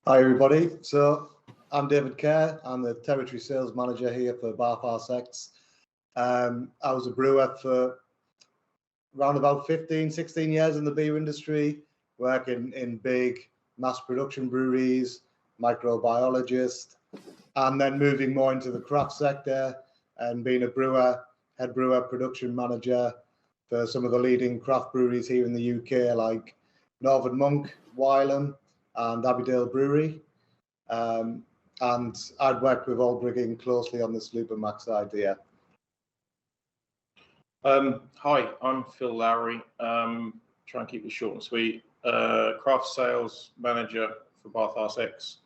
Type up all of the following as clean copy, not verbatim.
Hi everybody, so I'm David Kerr, I'm the Territory Sales Manager here for BarthHaas X. I was a brewer for around about 15, 16 years in the beer industry, working in big mass production breweries, microbiologist, and then moving more into the craft sector and being a brewer, head brewer, production manager for some of the leading craft breweries here in the UK, like Northern Monk, Wylam, and Abbeydale Brewery. And I'd worked with Olbrygging closely on this Lupomax idea. Hi, I'm Phil Lowry. Try and keep it short and sweet. Craft sales manager for BarthHaas X.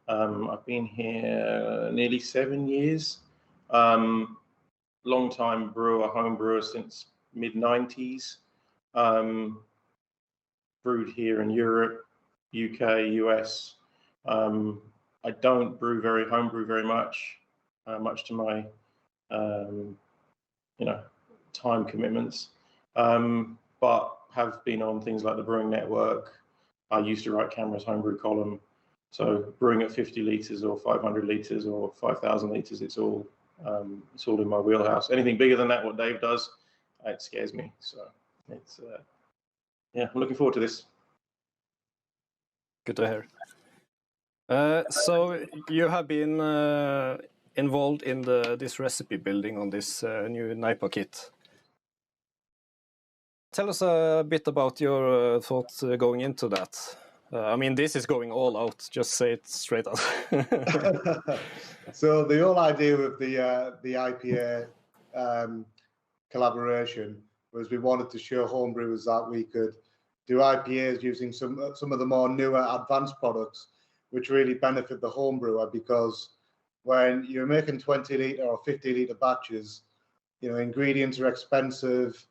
I've been here nearly 7 years. Long time brewer, home brewer since mid-90s. Brewed here in Europe, UK, US. I don't homebrew very much, much to my, time commitments. But have been on things like the Brewing Network. I used to write Camera's homebrew column. So brewing at 50 litres or 500 litres or 5,000 litres, it's all in my wheelhouse. Anything bigger than that, what Dave does, it scares me. So it's, I'm looking forward to this. Good to hear. So you have been involved in this recipe building on this new NEIPA kit. Tell us a bit about your thoughts going into that. I mean, this is going all out. Just say it straight out. So the whole idea of the IPA collaboration was we wanted to show homebrewers that we could do IPAs using some of the more newer advanced products, which really benefit the homebrewer, because when you're making 20 litre or 50 litre batches, ingredients are expensive,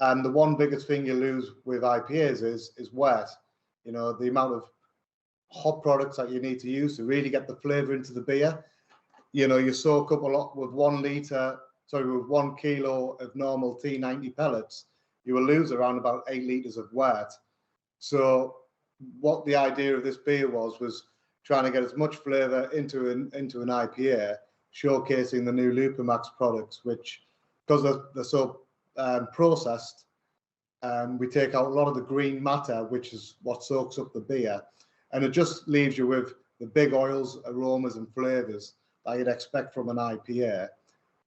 and the one biggest thing you lose with IPAs is wet. The amount of hot products that you need to use to really get the flavour into the beer. You soak up a lot with 1 kilo of normal T90 pellets, you will lose around about 8 litres of wet. So what the idea of this beer was trying to get as much flavour into an IPA, showcasing the new Lupomax products, which, because they're so processed, we take out a lot of the green matter, which is what soaks up the beer, and it just leaves you with the big oils, aromas and flavours that you'd expect from an IPA,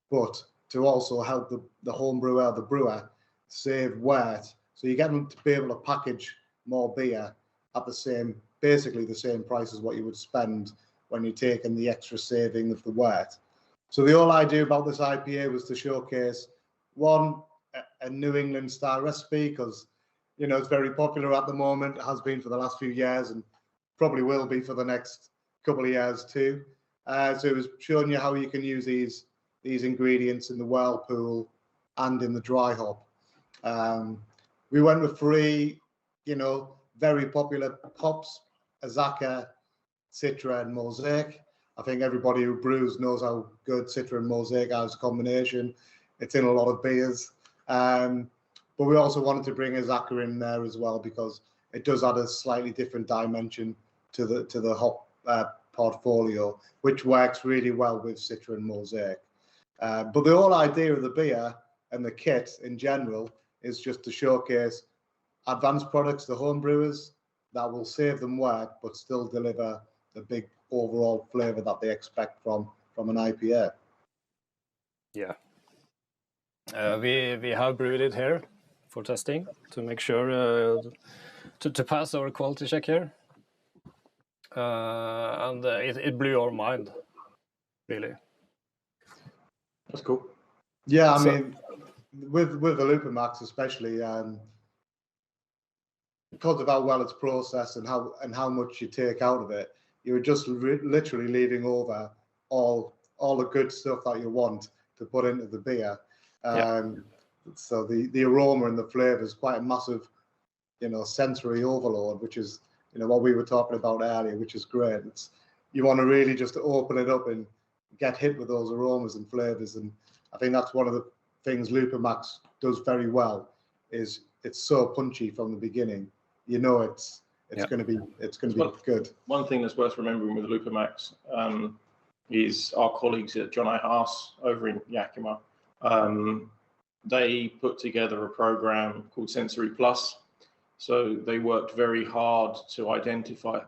but to also help the home brewer, the brewer, save wet, so you get them to be able to package more beer at basically the same price as what you would spend when you're taking the extra saving of the wet. So the whole idea about this IPA was to showcase, one, a New England style recipe, because it's very popular at the moment. It has been for the last few years and probably will be for the next couple of years too. So it was showing you how you can use these ingredients in the whirlpool and in the dry hop. We went with 3, very popular hops: Azacca, Citra, and Mosaic. I think everybody who brews knows how good Citra and Mosaic are as a combination. It's in a lot of beers. But we also wanted to bring Azacca in there as well, because it does add a slightly different dimension to the hop portfolio, which works really well with Citra and Mosaic. But the whole idea of the beer and the kit in general is just to showcase advanced products to home brewers that will save them work but still deliver the big overall flavour that they expect from an IPA. Yeah. We have brewed it here for testing to make sure to pass our quality check here. And it blew our mind, really. That's cool. Yeah, I mean, with the Lupomax especially, because of how well it's processed and how much you take out of it, you're just literally leaving over all the good stuff that you want to put into the beer. So the aroma and the flavour is quite a massive, sensory overload, which is what we were talking about earlier, which is great. You want to really just open it up and get hit with those aromas and flavours, and I think that's one of the things Lupomax does very well. Is it's so punchy from the beginning. It's it's going to be good. One thing that's worth remembering with the Lupomax is our colleagues at BarthHaas over in Yakima. They put together a program called Sensory Plus. So they worked very hard to identify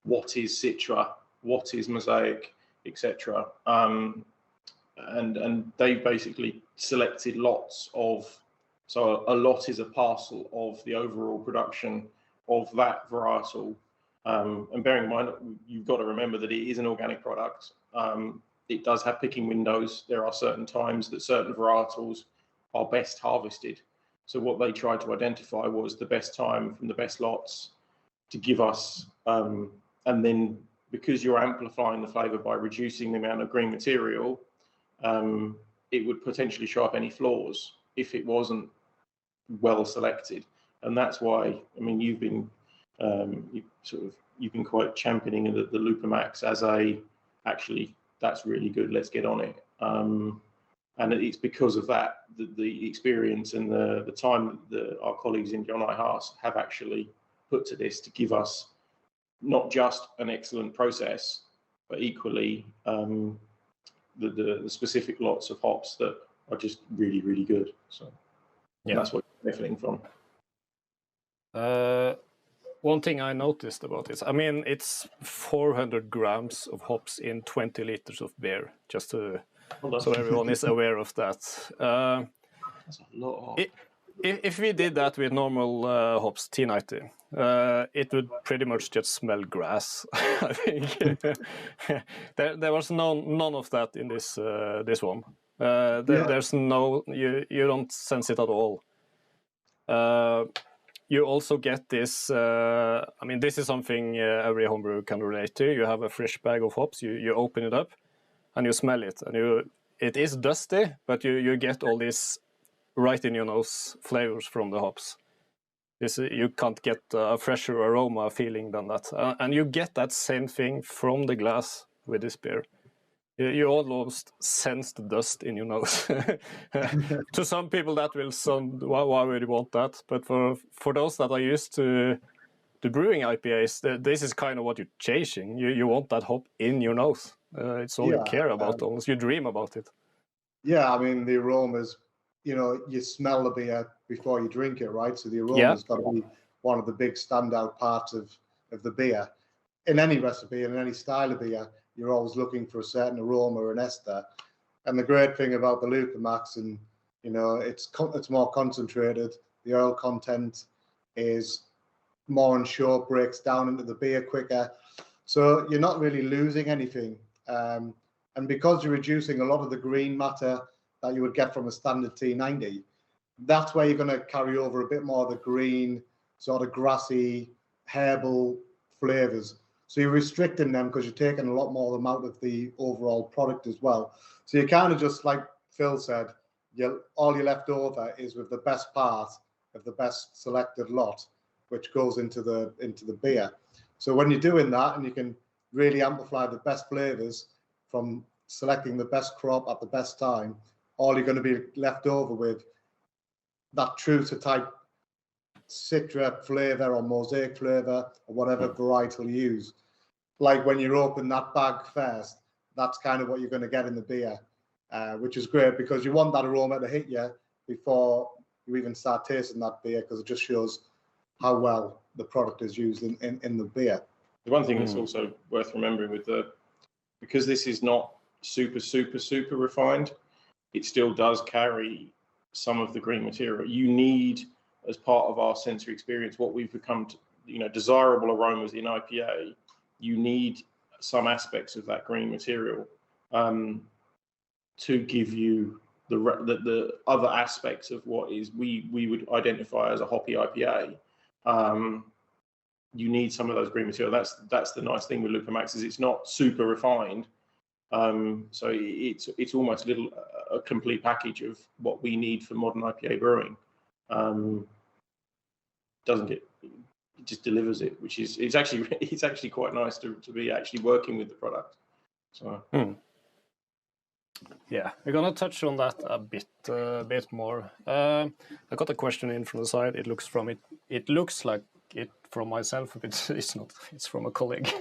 what is Citra, what is Mosaic, etc. And they basically selected lots of, so a lot is a parcel of the overall production of that varietal. And bearing in mind, you've got to remember that it is an organic product. It does have picking windows. There are certain times that certain varietals are best harvested. So what they tried to identify was the best time from the best lots to give us, and then because you're amplifying the flavour by reducing the amount of green material, it would potentially show up any flaws if it wasn't well selected. And that's why, I mean, you've been quite championing the Lupomax as actually that's really good, let's get on it. And it's because of that, the experience and the time that our colleagues in BarthHaas have actually put to this to give us not just an excellent process, but equally the specific lots of hops that are just really, really good. So that's what you're benefiting from. One thing I noticed about this, I mean, it's 400 grams of hops in 20 liters of beer, just to... So everyone is aware of that. That's a lot. If we did that with normal hops, T90, it would pretty much just smell grass. I think there was none of that in this one. There's no, you don't sense it at all. You also get this. I mean, this is something every homebrewer can relate to. You have a fresh bag of hops. You open it up. And you smell it, and it is dusty, but you get all these right in your nose flavors from the hops. You can't get a fresher aroma feeling than that, and you get that same thing from the glass with this beer. You almost sense the dust in your nose. To some people, that will sound, why would you want that? But for those that are used to brewing IPAs, this is kind of what you're chasing. You want that hop in your nose. It's all you care about, almost. You dream about it. Yeah, I mean, the aromas, you smell the beer before you drink it, right? So the aroma's got to be one of the big standout parts of the beer. In any recipe, in any style of beer, you're always looking for a certain aroma or an ester. And the great thing about the Lupomax, and it's more concentrated. The oil content is more and short, breaks down into the beer quicker. So you're not really losing anything. And because you're reducing a lot of the green matter that you would get from a standard T90, that's where you're going to carry over a bit more of the green, sort of grassy, herbal flavors. So you're restricting them because you're taking a lot more of them out of the overall product as well. So you kind of just, like Phil said, all you're left over is with the best part of the best selected lot, which goes into the beer. So when you're doing that, and you can really amplify the best flavors from selecting the best crop at the best time, all you're going to be left over with that true to type Citra flavor or Mosaic flavor or whatever varietal you use. Like when you open that bag first, that's kind of what you're going to get in the beer, which is great because you want that aroma to hit you before you even start tasting that beer, because it just shows how well the product is used in the beer. The one thing that's also worth remembering because this is not super refined, it still does carry some of the green material. You need, as part of our sensory experience, what we've become desirable aromas in IPA, you need some aspects of that green material to give you the other aspects of what is we would identify as a hoppy IPA. You need some of those green material. That's the nice thing with Lupomax, is it's not super refined. So it's almost a complete package of what we need for modern IPA brewing. It just delivers it, which is it's actually quite nice to be actually working with the product. So yeah, we're gonna touch on that a bit more. I got a question in from the side. It looks like it from myself, but it's not. It's from a colleague.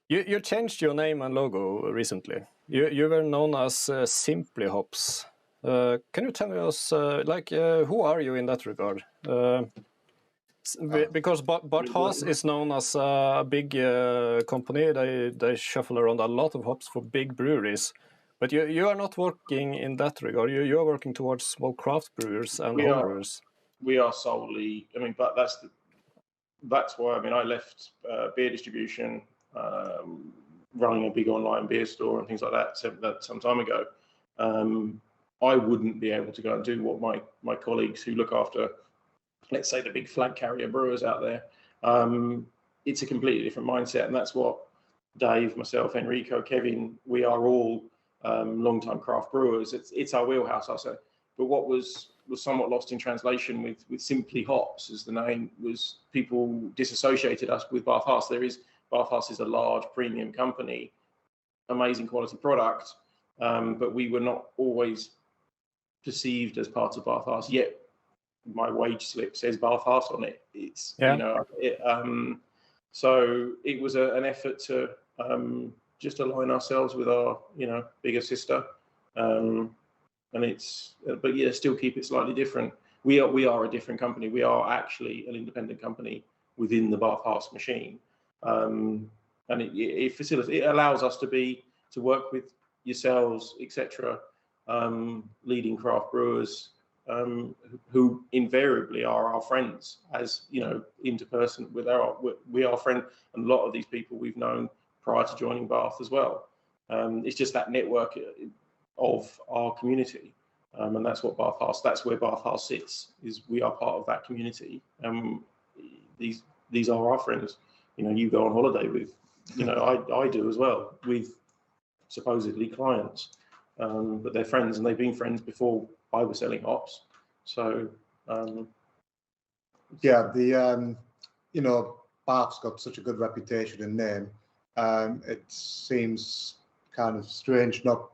You changed your name and logo recently. You were known as Simply Hops. Can you tell us, who are you in that regard? Because BarthHaas is known as a big company. They shuffle around a lot of hops for big breweries. But you are not working in that regard. You are working towards small craft brewers and home brewers. We are solely. I mean, but that's why. I mean, I left beer distribution, running a big online beer store and things like that some time ago. I wouldn't be able to go and do what my colleagues who look after, let's say, the big flag carrier brewers out there. It's a completely different mindset, and that's what Dave, myself, Enrico, Kevin, we are all long-time craft brewers. It's our wheelhouse, I'll say. But what was somewhat lost in translation with Simply Hops as the name was, people disassociated us with BarthHaas. BarthHaas is a large premium company, amazing quality product, but we were not always perceived as part of BarthHaas. Yet my wage slip says BarthHaas on it. It's so it was an effort to just align ourselves with our bigger sister, but still keep it slightly different. We are a different company. We are actually an independent company within the BarthHaas machine, and it allows us to work with yourselves, etc., leading craft brewers, who invariably are our friends, as interperson we are friends, and a lot of these people we've known prior to joining Barth as well. It's just that network of our community, and that's what that's where BarthHaas sits. Is we are part of that community. These are our friends. You go on holiday with, I do as well, with supposedly clients, but they're friends, and they've been friends before I was selling hops. So Barth's got such a good reputation and name. It seems kind of strange not,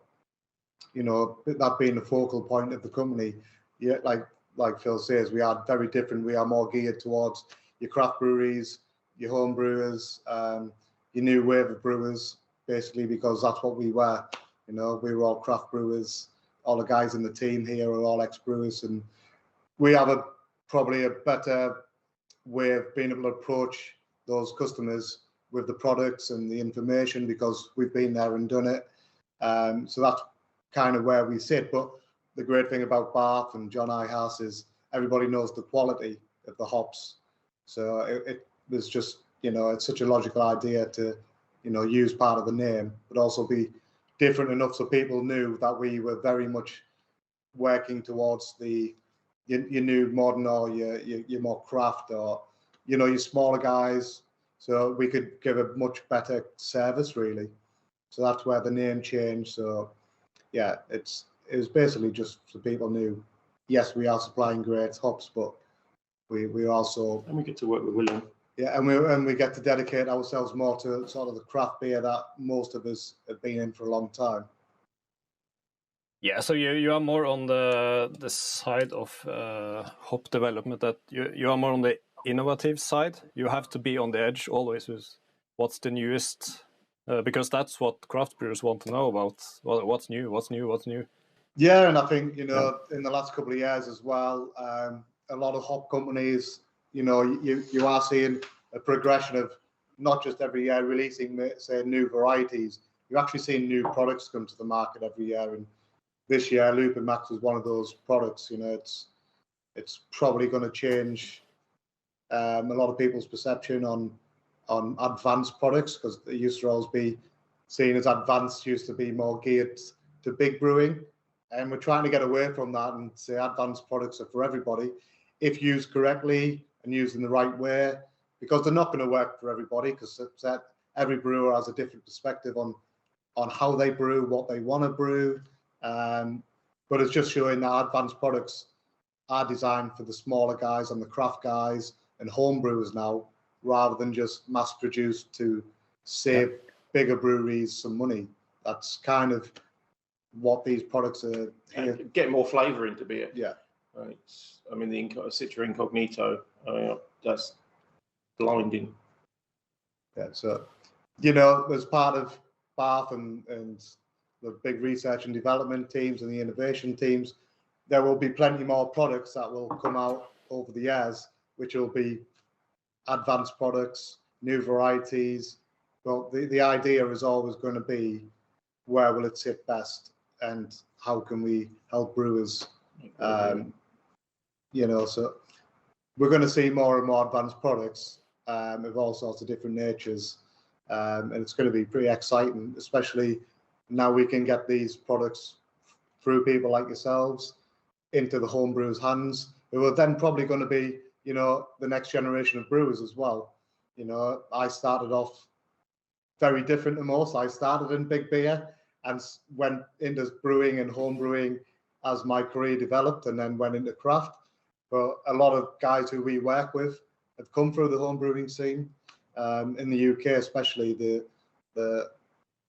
that being the focal point of the company. Yeah, like Phil says, we are very different. We are more geared towards your craft breweries, your home brewers, your new wave of brewers, basically, because that's what we were. We were all craft brewers. All the guys in the team here are all ex-brewers, and we have probably a better way of being able to approach those customers with the products and the information, because we've been there and done it. So that's kind of where we sit. But the great thing about Barth and John Haas is everybody knows the quality of the hops. So it was just, it's such a logical idea to, use part of the name, but also be different enough so people knew that we were very much working towards your new modern, or your more craft, or your smaller guys, so we could give a much better service, really. So that's where the name changed. So yeah, it was basically just so people knew, yes, we are supplying great hops, but we also, and we get to work with William. Yeah, and we get to dedicate ourselves more to sort of the craft beer that most of us have been in for a long time. Yeah, so you are more on the side of hop development, that you are more on the innovative side. You have to be on the edge always with what's the newest, because that's what craft brewers want to know about. What's new. Yeah, and I think, in the last couple of years as well, a lot of hop companies, you are seeing a progression of not just every year releasing, say, new varieties. You're actually seeing new products come to the market every year, and this year Lupomax is one of those products. It's probably going to change a lot of people's perception on advanced products, because they used to always be seen as advanced, used to be more geared to big brewing, and we're trying to get away from that and say advanced products are for everybody if used correctly and used in the right way, because they're not going to work for everybody, because every brewer has a different perspective on how they brew, what they want to brew. But it's just showing that advanced products are designed for the smaller guys and the craft guys and home brewers now, rather than just mass produced to save bigger breweries some money. That's kind of what these products are here. Get more flavour into beer. Yeah. I mean, the Citra Incognito, that's blinding. Yeah, so, you know, as part of Barth and the big research and development teams and the innovation teams, there will be plenty more products that will come out over the years, which will be advanced products, new varieties. But the idea is always going to be, where will it sit best, and how can we help brewers? You know, so we're going to see more and more advanced products of all sorts of different natures, and it's going to be pretty exciting, especially now we can get these products through people like yourselves into the home brewers' hands, who are then probably going to be, you know, the next generation of brewers as well. You know, I started off very different to most. I started in big beer and went into brewing and home brewing as my career developed, and then went into craft. But a lot of guys who we work with have come through the home brewing scene. In the UK especially, the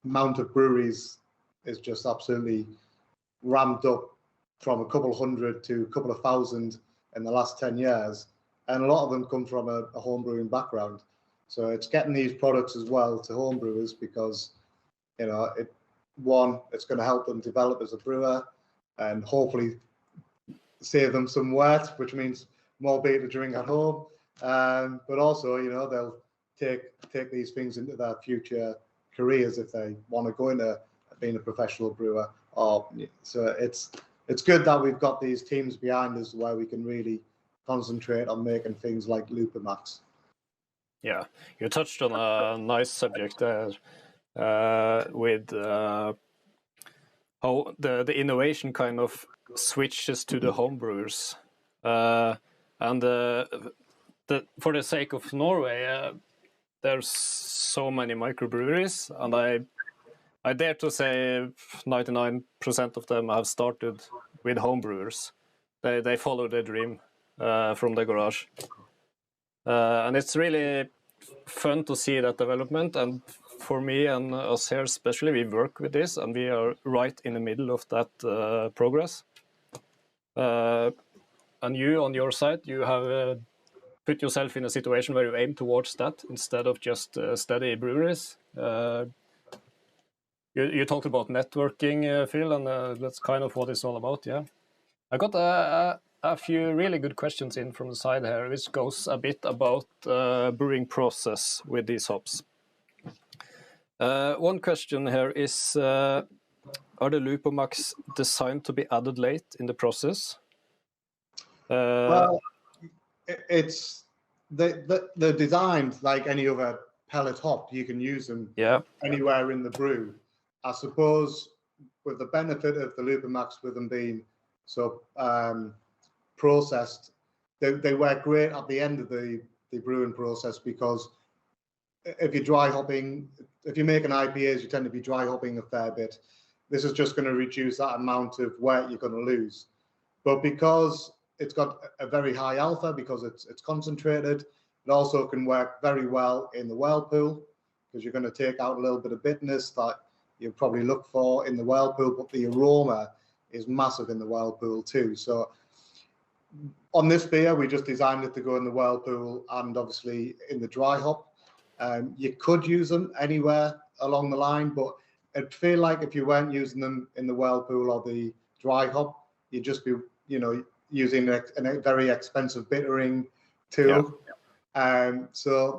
amount of breweries is just absolutely ramped up from a couple hundred to a couple of thousand in the last 10 years. And a lot of them come from a home brewing background. So it's getting these products as well to home brewers, because, you know, it's going to help them develop as a brewer and hopefully save them some work, which means more beer to drink at home. But also, you know, they'll take these things into their future careers if they want to go into being a professional brewer. So it's good that we've got these teams behind us where we can really concentrate on making things like Lupomax. Yeah, you touched on a nice subject there with how the innovation kind of switches to the home brewers. And for the sake of Norway, there's so many microbreweries, and I dare to say 99% of them have started with home brewers. They follow their dream from the garage. And it's really fun to see that development. And for me and us here especially, we work with this, and we are right in the middle of that progress. And you, on your side, you have put yourself in a situation where you aim towards that instead of just steady breweries. You talked about networking, Phil, and that's kind of what it's all about, yeah. I got a few really good questions in from the side here, which goes a bit about brewing process with these hops. One question here is, are the Lupomax designed to be added late in the process? Well, they're designed like any other pellet hop. You can use them anywhere in the brew. I suppose with the benefit of the Lupomax, with them being so processed, they work great at the end of the brewing process, because if you're dry hopping, if you're making IPAs, you tend to be dry hopping a fair bit. This is just going to reduce that amount of weight you're going to lose. But because it's got a very high alpha, because it's concentrated, it also can work very well in the whirlpool, because you're going to take out a little bit of bitterness that you probably look for in the whirlpool, but the aroma is massive in the whirlpool too. So on this beer, we just designed it to go in the whirlpool and obviously in the dry hop. You could use them anywhere along the line, but it'd feel like if you weren't using them in the whirlpool or the dry hop, you'd just be, you know, using a very expensive bittering tool. Yeah. So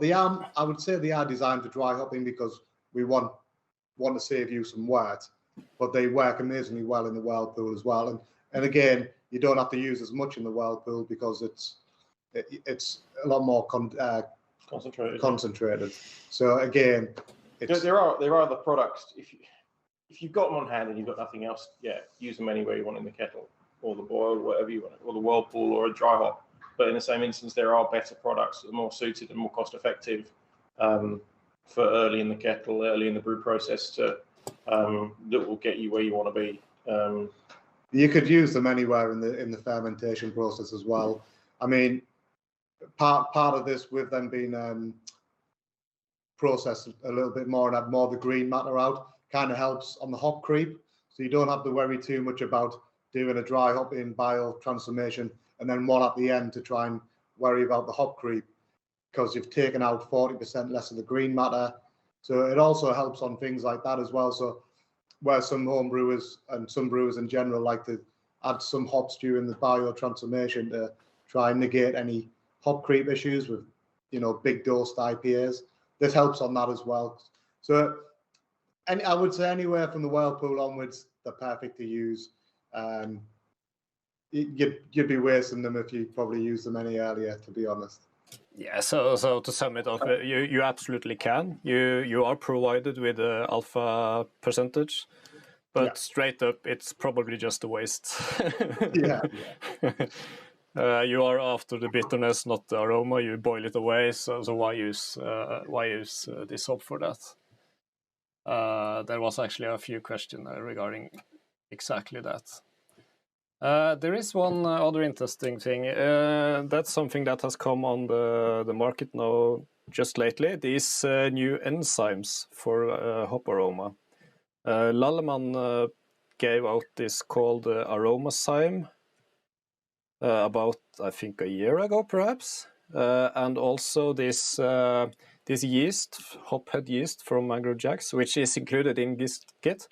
I would say they are designed for dry hopping, because we want to save you some weight, but they work amazingly well in the whirlpool as well. And again, you don't have to use as much in the whirlpool, because it's a lot more concentrated. So again, there are other products. If you've got them on hand and you've got nothing else, use them anywhere you want in the kettle or the boil, whatever you want, or the whirlpool or a dry hop. But in the same instance, there are better products that are more suited and more cost effective for early in the kettle, early in the brew process, that will get you where you want to be. You could use them anywhere in the fermentation process as well. I mean, part of this, with them being processed a little bit more and have more of the green matter out, kind of helps on the hop creep. So you don't have to worry too much about doing a dry hopping bio transformation, and then one at the end to try and worry about the hop creep, because you've taken out 40% less of the green matter. So it also helps on things like that as well. So where some home brewers and some brewers in general like to add some hops during the bio transformation to try and negate any hop creep issues with, big dosed IPAs. This helps on that as well. So, and I would say anywhere from the Whirlpool onwards, they're perfect to use. You'd be wasting them if you probably used them any earlier, to be honest. Yeah, so to sum it up, you absolutely can. You are provided with the alpha percentage, but straight up, it's probably just a waste. Yeah. You are after the bitterness, not the aroma. You boil it away. So why use this hop for that? There was actually a few questions regarding exactly that. There is one other interesting thing. That's something that has come on the market now just lately. These new enzymes for hop aroma. Lallemann gave out this called Aromazyme about, I think, a year ago, perhaps. And also this yeast, hophead yeast from Mangrove Jacks, which is included in this kit,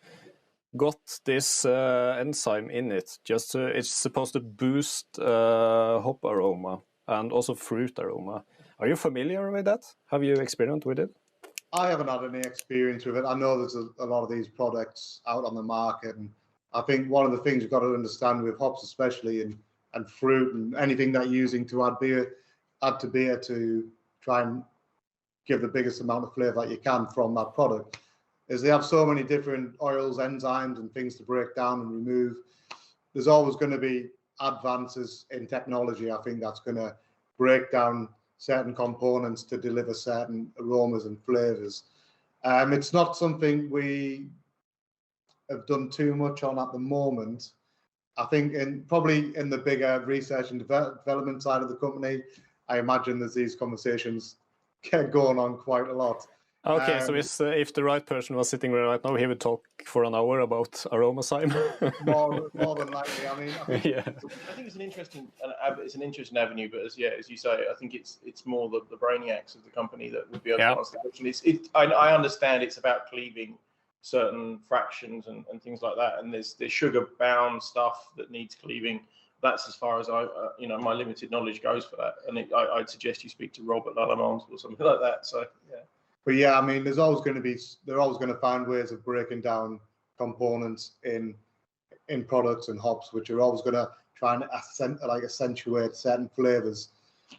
got this enzyme in it. It's supposed to boost hop aroma and also fruit aroma. Are you familiar with that? Have you experienced with it? I haven't had any experience with it. I know there's a lot of these products out on the market, and I think one of the things you've got to understand with hops, especially and fruit and anything that you're using to add to beer to try and give the biggest amount of flavour that you can from that product, is they have so many different oils, enzymes, and things to break down and remove. There's always going to be advances in technology, I think, that's going to break down certain components to deliver certain aromas and flavors. It's not something we have done too much on at the moment. I think probably in the bigger research and development side of the company, I imagine there's these conversations going on quite a lot. Okay, so if the right person was sitting there right now, he would talk for an hour about Aromazyme. more than likely. I mean, I think it's an interesting avenue, but as you say, I think it's more the brainiacs of the company that would be able to answer the question. I understand it's about cleaving certain fractions and things like that, and there's sugar-bound stuff that needs cleaving. That's as far as my limited knowledge goes for that, and I'd suggest you speak to Rob at Lallemann's or something like that. So yeah. But yeah, I mean, they're always going to find ways of breaking down components in products and hops, which are always going to try and accentuate certain flavors.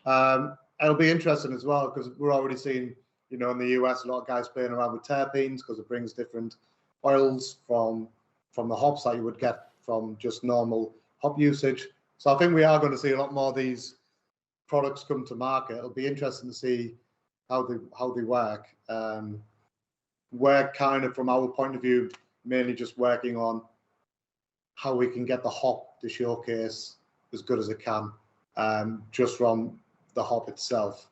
It'll be interesting as well, because we're already seeing, in the US, a lot of guys playing around with terpenes, because it brings different oils from the hops that you would get from just normal hop usage. So I think we are going to see a lot more of these products come to market. It'll be interesting to see how they work. We're kind of, from our point of view, mainly just working on how we can get the hop to showcase as good as it can, just from the hop itself.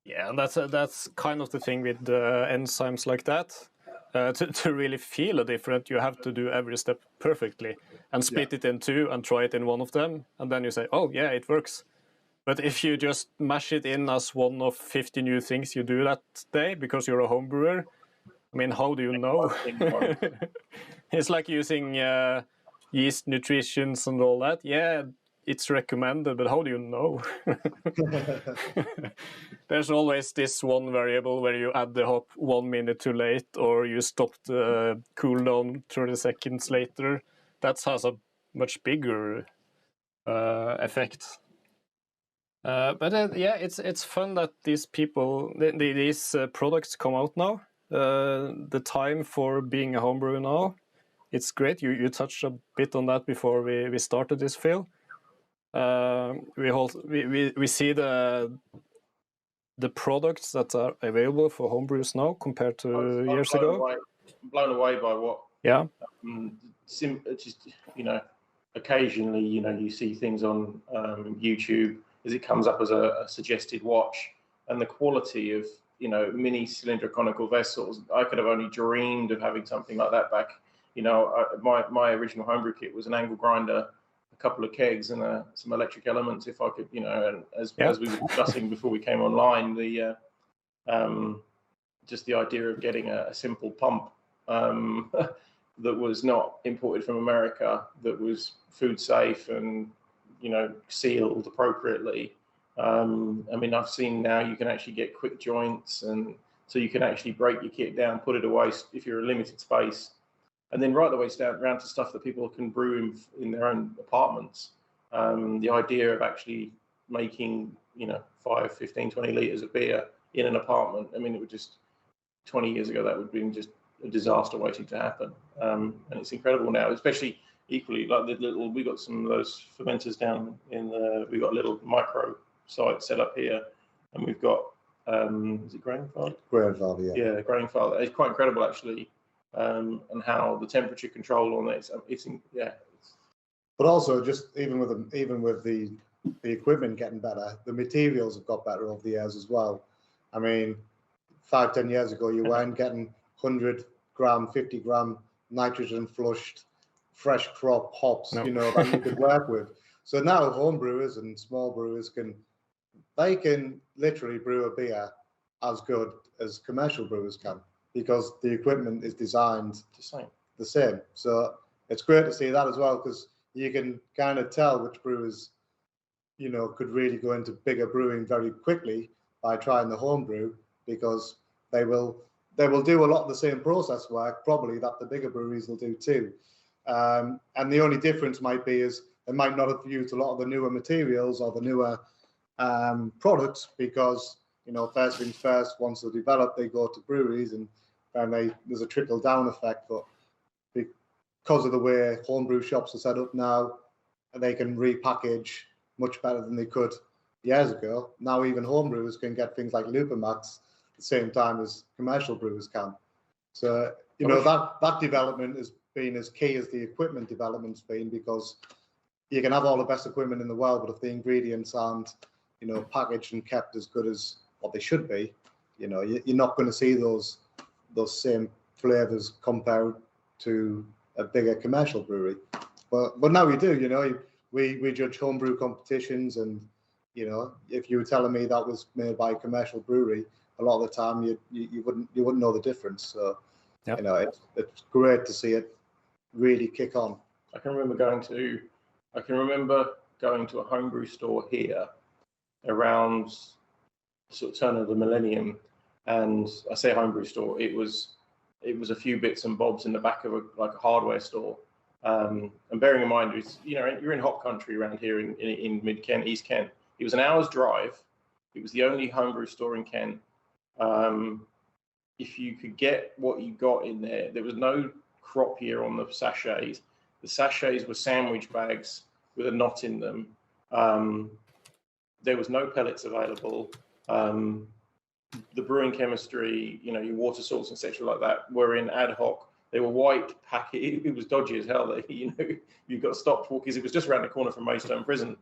Yeah, and that's kind of the thing with enzymes like that. To really feel a difference, you have to do every step perfectly and split it in two and try it in one of them, and then you say, oh yeah, it works. But if you just mash it in as one of 50 new things you do that day because you're a home brewer, I mean, how do you know? It's like using yeast nutritions and all that. Yeah, it's recommended, but how do you know? There's always this one variable where you add the hop 1 minute too late, or you stop the cool down 30 seconds later. That has a much bigger effect. But it's fun that these these products come out now. The time for being a homebrewer now, it's great. You touched a bit on that before we started this, Phil. We see the products that are available for homebrewers now compared to years ago. I'm blown away by what. Yeah. Occasionally, you see things on YouTube as it comes up as a suggested watch, and the quality of mini cylindrical conical vessels. I could have only dreamed of having something like that back You know, my original homebrew kit was an angle grinder, a couple of kegs, and some electric elements. If I could, you know, and as we were discussing before we came online, the just the idea of getting a simple pump that was not imported from America, that was food safe and, you know, sealed appropriately. I mean, I've seen now you can actually get quick joints, and so you can actually break your kit down, put it away if you're a limited space, and then right the way down to stuff that people can brew in their own apartments. The idea of actually making, you know, 5, 15, 20 litres of beer in an apartment, I mean, it would just, 20 years ago, that would have been just a disaster waiting to happen. And it's incredible now, especially equally, like we got some of those fermenters down in we've got a little micro site set up here, and we've got, is it grain file? Grain file, yeah. Yeah, grain file. It's quite incredible, actually, and how the temperature control on it, yeah. But also, just even with the equipment getting better, the materials have got better over the years as well. I mean, 5, 10 years ago, you weren't getting 100 gram, 50 gram nitrogen flushed, fresh crop hops, you know, that you could work with. So now home brewers and small brewers can literally brew a beer as good as commercial brewers can, because the equipment is designed the same. So it's great to see that as well, because you can kind of tell which brewers, you know, could really go into bigger brewing very quickly by trying the home brew, because they will do a lot of the same process work probably that the bigger breweries will do too. And the only difference might be is they might not have used a lot of the newer materials or the newer products, because, you know, first things first, once they're developed, they go to breweries and there's a trickle down effect. But because of the way homebrew shops are set up now, they can repackage much better than they could years ago. Now even homebrewers can get things like Lupomax at the same time as commercial brewers can. So, you know, that development has been as key as the equipment development's been, because you can have all the best equipment in the world, but if the ingredients aren't, you know, packaged and kept as good as what they should be, you know, you're not going to see those same flavors compared to a bigger commercial brewery. But now we do, you know, we judge homebrew competitions, and, you know, if you were telling me that was made by a commercial brewery, a lot of the time you wouldn't know the difference. So, you know, it's great to see it really kick on. I can remember going to a homebrew store here around sort of turn of the millennium, and I say homebrew store, it was a few bits and bobs in the back of a hardware store. And bearing in mind, you know, you're in hop country around here in mid Kent, East Kent. It was an hour's drive. It was the only homebrew store in Kent. If you could get what you got in there, there was no crop year on the sachets. The sachets were sandwich bags with a knot in them. There was no pellets available. The brewing chemistry, you know, your water salts and etc. like that were in ad hoc. They were white packet. It was dodgy as hell. You know, you got stopped walking. It was just around the corner from Maidstone Prison.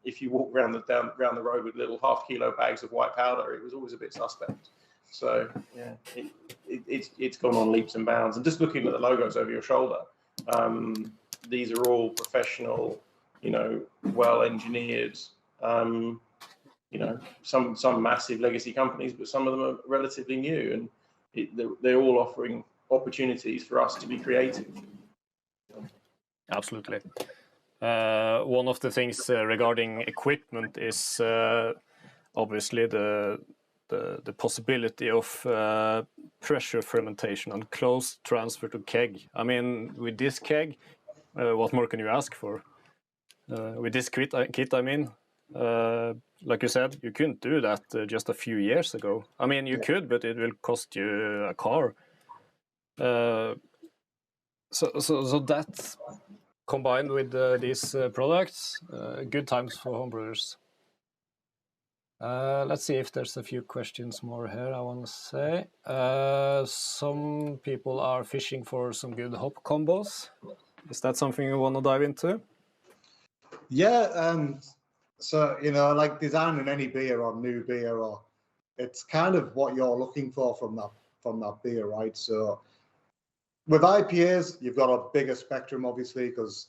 If you walk down the road with little half-kilo bags of white powder, it was always a bit suspect. So yeah, it's gone on leaps and bounds. And just looking at the logos over your shoulder, these are all professional, you know, well engineered. You know, some massive legacy companies, but some of them are relatively new, and they're all offering opportunities for us to be creative. Absolutely. One of the things regarding equipment is obviously the possibility of pressure fermentation and close transfer to keg. I mean, with this keg, what more can you ask for? With this kit, I mean, like you said, you couldn't do that just a few years ago. I mean, you could, but it will cost you a car. So that combined with these products, good times for homebrewers. Let's see if there's a few questions more here. I want to say some people are fishing for some good hop combos. Is that something you want to dive into? Yeah. So, you know, like designing any beer or new beer, or it's kind of what you're looking for from that beer, right? So With IPAs, you've got a bigger spectrum, obviously, because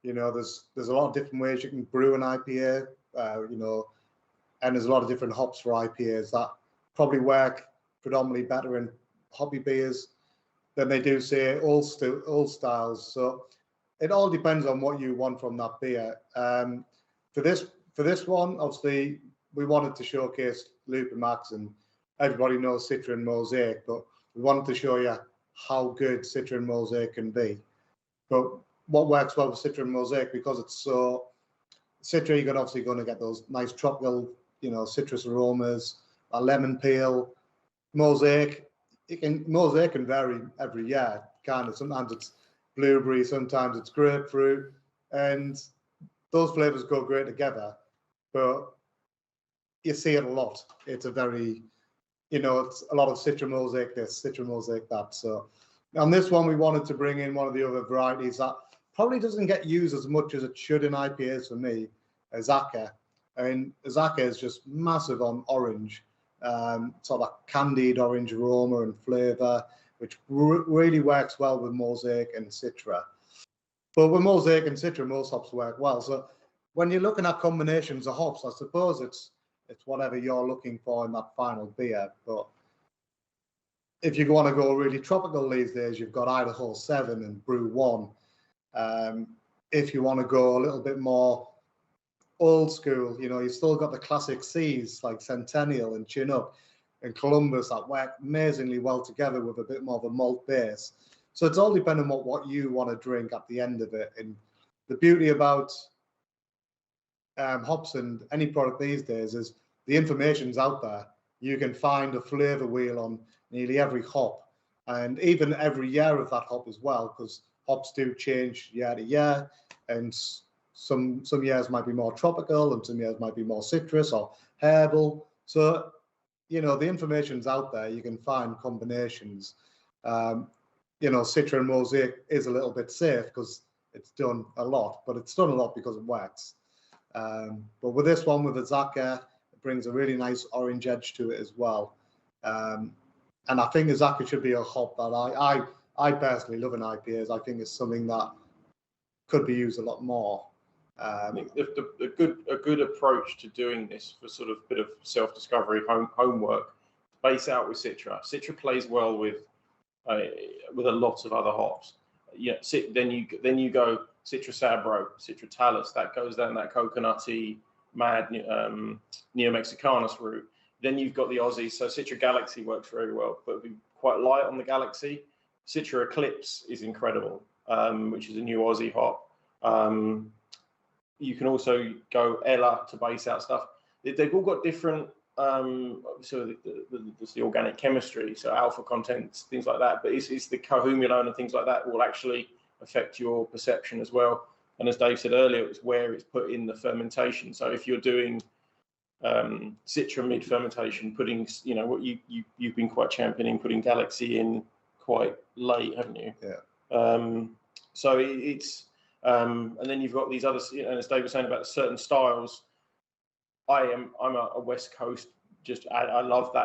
there's a lot of different ways you can brew an IPA. And there's a lot of different hops for IPAs that probably work predominantly better in hoppy beers than they do, say, old styles. So it all depends on what you want from that beer. For this one, obviously, we wanted to showcase Lupomax, and everybody knows Citra and Mosaic, but we wanted to show you how good Citra and Mosaic can be. But what works well with Citra and Mosaic, because it's so Citra, you're obviously going to get those nice tropical, citrus aromas, a lemon peel. Mosaic can vary every year, kind of. Sometimes it's blueberry, sometimes it's grapefruit, and those flavors go great together. But you see it a lot. It's a very, it's a lot of Citra Mosaic this, Citra Mosaic that. So on this one, we wanted to bring in one of the other varieties that probably doesn't get used as much as it should in IPAs for me, Azaka. And Azaka is just massive on orange, sort of candied orange aroma and flavor, which really works well with Mosaic and Citra. But with Mosaic and Citra, most hops work well. So when you're looking at combinations of hops, I suppose it's whatever you're looking for in that final beer. But if you want to go really tropical these days, you've got Idaho 7 and Brew 1. If you want to go a little bit more old school, you've still got the classic C's like Centennial and Chinook and Columbus that work amazingly well together with a bit more of a malt base. So it's all depending on what you want to drink at the end of it. And the beauty about hops and any product these days is the information's out there. You can find a flavor wheel on nearly every hop, and even every year of that hop as well, because hops do change year to year, and some years might be more tropical and some years might be more citrus or herbal. So the information's out there. You can find combinations. Citra and Mosaic is a little bit safe because it's done a lot, but it's done a lot because it works. But with this one, with Azaka, it brings a really nice orange edge to it as well. And I think Azaka should be a hop that I personally love in IPAs. I think it's something that could be used a lot more. I think a good approach to doing this for sort of a bit of self-discovery, homework, base out with Citra. Citra plays well with a lot of other hops. Then you go Citra Sabro, Citra Talus. That goes down that coconutty, mad Neo-Mexicanus route. Then you've got the Aussies. So Citra Galaxy works very well, but it'd be quite light on the Galaxy. Citra Eclipse is incredible, which is a new Aussie hop. You can also go Ella to base out stuff. They've all got different, so there's the organic chemistry, so alpha contents, things like that. But it's the cohumulone and things like that will actually affect your perception as well. And as Dave said earlier, it's where it's put in the fermentation. So if you're doing Citra mid fermentation, putting, what you've been quite championing, putting Galaxy in quite late, haven't you? Yeah. So it's. And then you've got these other, and as Dave was saying about certain styles, I'm a West Coast. I love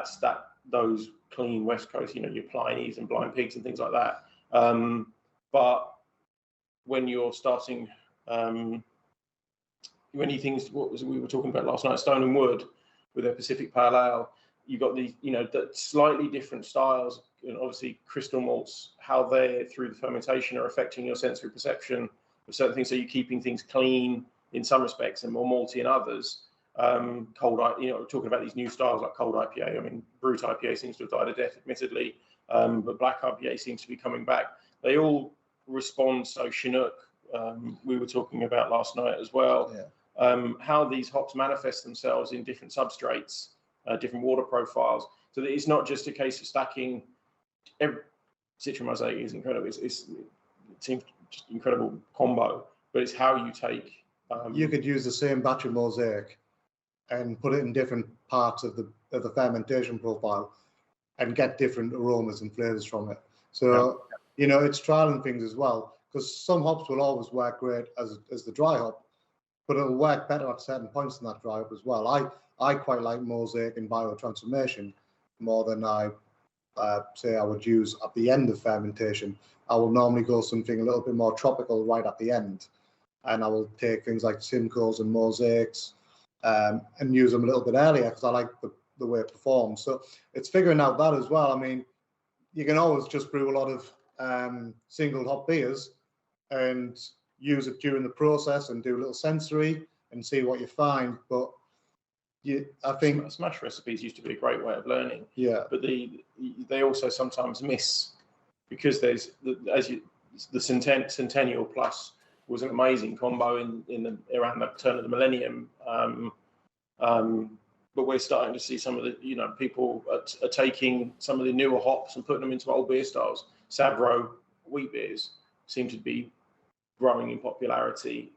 those clean West Coast. Your Pliny's and Blind Pigs and things like that. But when you're starting, what was it we were talking about last night? Stone and Wood with their Pacific Pale Ale. You've got these, the slightly different styles, and obviously crystal malts, how they through the fermentation are affecting your sensory perception of certain things. So you're keeping things clean in some respects and more malty in others. Talking about these new styles like cold IPA. I mean, Brut IPA seems to have died a death, admittedly, but Black IPA seems to be coming back. They all respond. So Chinook, we were talking about last night as well. Yeah. How these hops manifest themselves in different substrates, different water profiles. So that it's not just a case of stacking. Citra Mosaic is incredible. It seems just incredible combo, but it's how you take. You could use the same batch of Mosaic and put it in different parts of the fermentation profile and get different aromas and flavors from it. So, it's trialing things as well, because some hops will always work great as the dry hop, but it'll work better at certain points in that dry hop as well. I quite like Mosaic and biotransformation more than I say I would use at the end of fermentation, I will normally go something a little bit more tropical right at the end. And I will take things like Simcoes and Mosaics and use them a little bit earlier because I like the way it performs. So it's figuring out that as well. I mean, you can always just brew a lot of single hop beers and use it during the process and do a little sensory and see what you find. But I think smash recipes used to be a great way of learning. Yeah. But they also sometimes miss because there's the Centennial Plus was an amazing combo around the turn of the millennium. But we're starting to see some of the, people are taking some of the newer hops and putting them into old beer styles. Sabro wheat beers seem to be growing in popularity,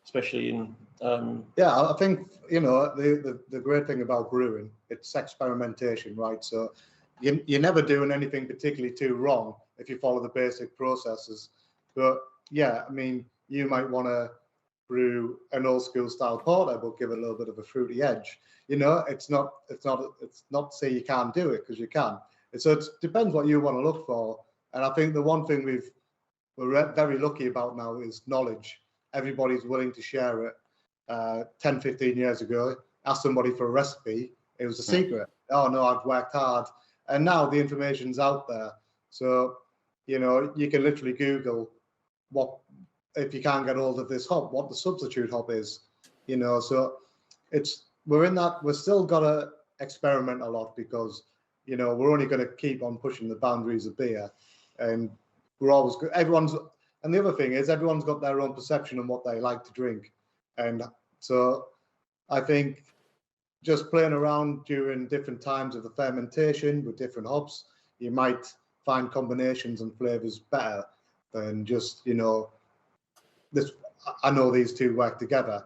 especially in. I think, the great thing about brewing, it's experimentation, right? So you're never doing anything particularly too wrong if you follow the basic processes. But yeah, I mean, you might want to brew an old school style porter, but give it a little bit of a fruity edge. It's not to say you can't do it, because you can. So it depends what you want to look for. And I think the one thing we're very lucky about now is knowledge. Everybody's willing to share it. 10, 15 years ago, ask somebody for a recipe, it was a secret. Oh no, I've worked hard. And now the information's out there. So, you can literally Google if you can't get hold of this hop, what the substitute hop is, so we're still got to experiment a lot because, we're only going to keep on pushing the boundaries of beer, and and the other thing is everyone's got their own perception on what they like to drink. And so I think just playing around during different times of the fermentation with different hops, you might find combinations and flavors better than just, I know these two work together,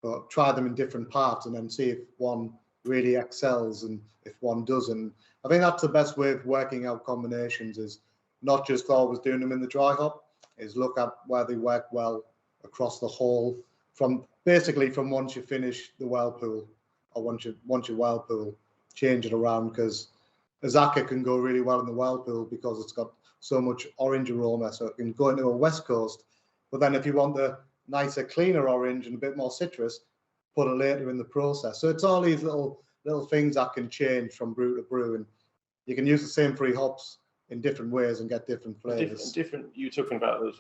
but try them in different parts and then see if one really excels and if one doesn't. I think that's the best way of working out combinations, is not just always doing them in the dry hop, is look at where they work well across the whole, from once you finish the whirlpool, or once you whirlpool, change it around, because Azaka can go really well in the whirlpool because it's got so much orange aroma, so it can go into a West Coast. But then if you want the nicer, cleaner orange and a bit more citrus, put it later in the process. So it's all these little things that can change from brew to brew, and you can use the same three hops in different ways and get different flavors. Different. You're talking about the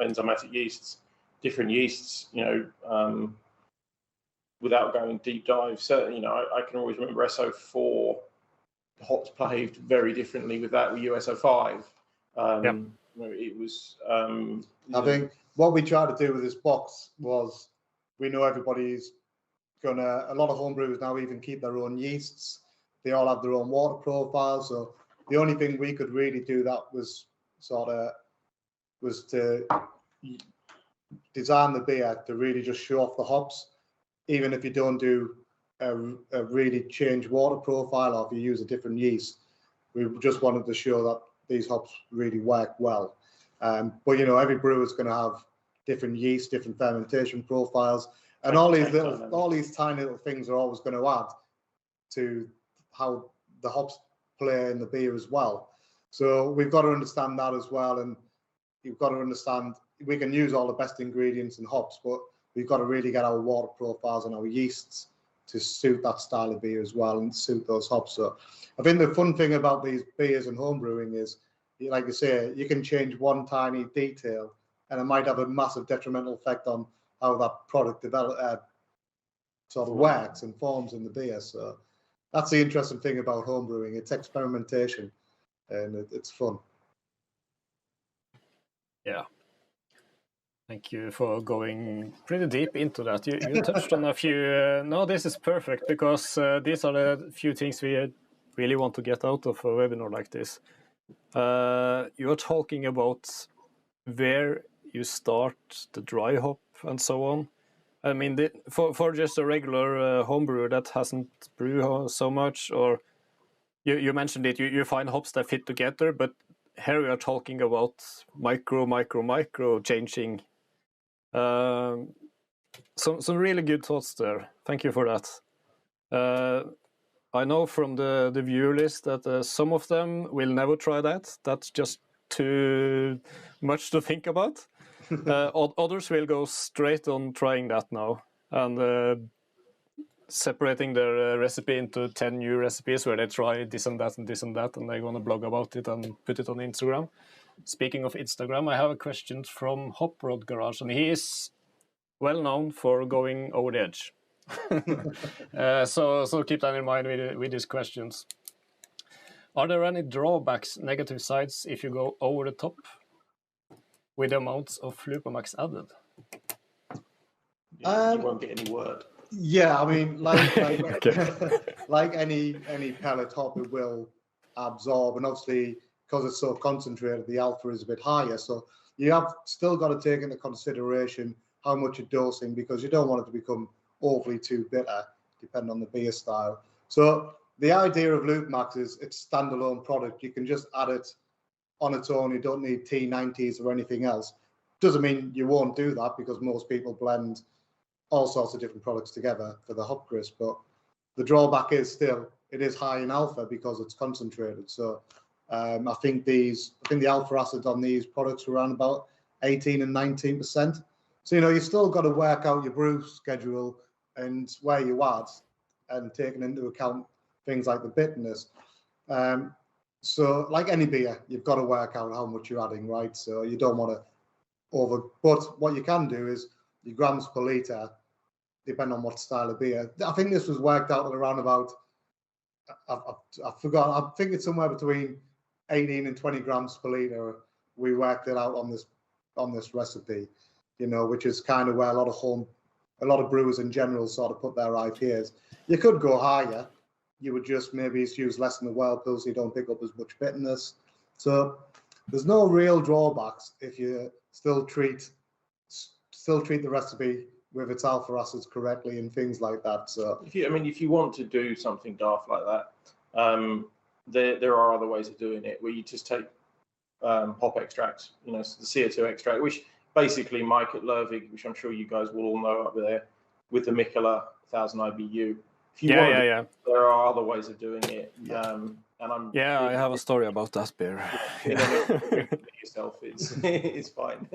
enzymatic yeasts, different yeasts. Without going deep dive, certainly, I can always remember SO4. The hops behaved very differently with USO5. It was. I think what we tried to do with this box was, we know everybody's a lot of homebrewers now even keep their own yeasts. They all have their own water profile. So the only thing we could really do that was to design the beer to really just show off the hops, even if you don't do a really change water profile, or if you use a different yeast. We just wanted to show that these hops really work well. But every brewer is going to have different yeast, different fermentation profiles, and all these tiny little things are always going to add to how the hops play in the beer as well. So we've got to understand that as well, and you've got to understand we can use all the best ingredients and hops, but we've got to really get our water profiles and our yeasts to suit that style of beer as well and suit those hops. So I think the fun thing about these beers and home brewing is, like you say, you can change one tiny detail and it might have a massive detrimental effect on how that product works and forms in the beer. So that's the interesting thing about home brewing. It's experimentation and it's fun. Yeah. Thank you for going pretty deep into that. You touched on a few. No, this is perfect, because these are the few things we really want to get out of a webinar like this. You're talking about where you start the dry hop and so on. I mean, for just a regular home brewer that hasn't brewed so much, or you mentioned it, you find hops that fit together, but here we are talking about micro changing. Some really good thoughts there. Thank you for that. I know from the viewer list that some of them will never try that. That's just too much to think about. Others will go straight on trying that now and separating their recipe into 10 new recipes where they try this and that and this and that, and they're going to blog about it and put it on Instagram. Speaking of Instagram, I have a question from Hop Rod Garage, and he is well known for going over the edge. So keep that in mind with these questions. Are there any drawbacks, negative sides, if you go over the top with the amounts of Lupomax added? You won't get any word. Yeah, I mean, like Okay. like any pellet hop, it will absorb, and obviously because it's so concentrated, the alpha is a bit higher. So you have still got to take into consideration how much you're dosing, because you don't want it to become overly too bitter, depending on the beer style. So the idea of Lupomax is it's standalone product. You can just add it on its own. You don't need T90s or anything else. Doesn't mean you won't do that, because most people blend all sorts of different products together for the hop crisp. But the drawback is still it is high in alpha because it's concentrated. So I think the alpha acid on these products are around about 18 and 19%. So you still got to work out your brew schedule and where you add, and taking into account things like the bitterness. So like any beer, you've got to work out how much you're adding, right? So you don't want to but what you can do is your grams per litre, depending on what style of beer. I think this was worked out at around about, I forgot, I think it's somewhere between 18 and 20 grams per litre. We worked it out on this recipe, which is kind of where a lot of brewers in general sort of put their IPAs. You could go higher. You would just maybe use less in the whirlpool, so you don't pick up as much bitterness. So there's no real drawbacks if you still treat the recipe with its alpha acids correctly and things like that. So if you want to do something daft like that, there are other ways of doing it, where you just take hop extracts, the CO2 extract, which basically Mike at Lervig, which I'm sure you guys will all know up there, with the Mikkeller 1000 IBU. Yeah. There are other ways of doing it. I have a story about that beer. Yourself, it's fine.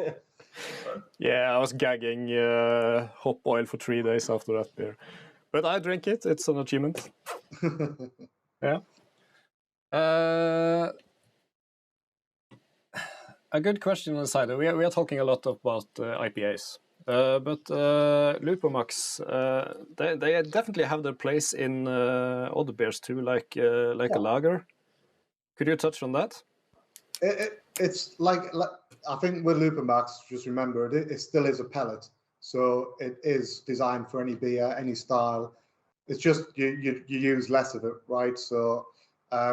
Yeah, I was gagging hop oil for 3 days after that beer, but I drink it. It's an achievement. Yeah. A good question on the side. We are talking a lot about IPAs. But Lupomax, they definitely have their place in other beers too, like a lager. Could you touch on that? It's like I think with Lupomax, just remember it still is a pellet, so it is designed for any beer, any style. It's just you use less of it, right? So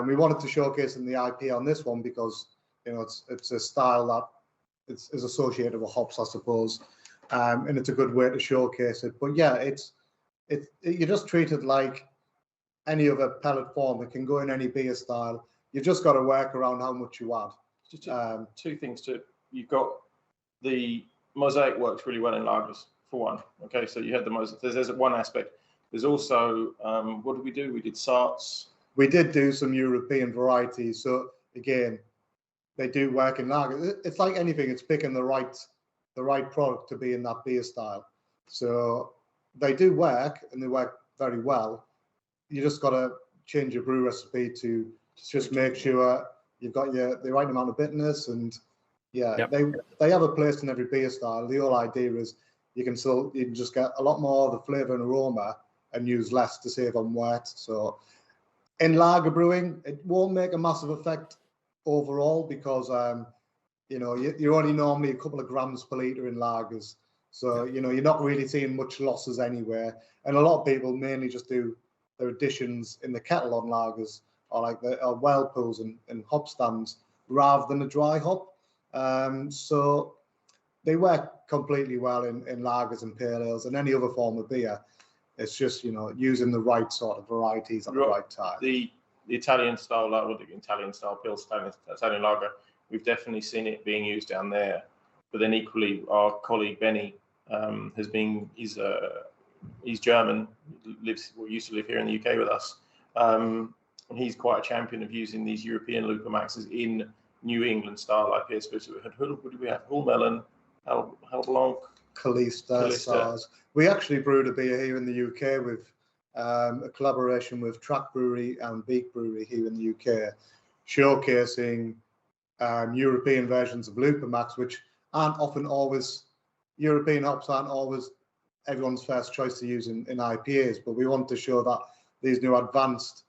we wanted to showcase in the IPA on this one because it's a style that is associated with hops, I suppose. And it's a good way to showcase it. But yeah, you just treat it like any other pellet form. It can go in any beer style. You've just got to work around how much you add. Just two things too. You've got the mosaic works really well in lagers, for one. Okay, so you had the mosaic. There's one aspect. There's also what did we do? We did Saaz. We did do some European varieties. So again, they do work in lager. It's like anything. It's picking the right product to be in that beer style. So they do work, and they work very well. You just got to change your brew recipe to just make sure you've got the right amount of bitterness, and they have a place in every beer style. The whole idea is you can just get a lot more of the flavor and aroma and use less to save on wet. So in lager brewing, it won't make a massive effect overall because you're only normally a couple of grams per litre in lagers. So, you're not really seeing much losses anywhere. And a lot of people mainly just do their additions in the kettle on lagers or like the whirlpools and hop stands rather than a dry hop. So they work completely well in lagers and pale ales and any other form of beer. It's just, using the right sort of varieties at the right time. The Italian style lager, the Italian style pils, Italian lager, we've definitely seen it being used down there. But then equally, our colleague Benny he's German, used to live here in the UK with us. And he's quite a champion of using these European Lupomaxes in New England style IPAs. So what do we have? Hull Melon, Hull Blanc, Calista, Saaz. We actually brewed a beer here in the UK with a collaboration with Track Brewery and Beak Brewery here in the UK, showcasing European versions of Lupomax, which aren't often always, European hops aren't always everyone's first choice to use in IPAs, but we want to show that these new advanced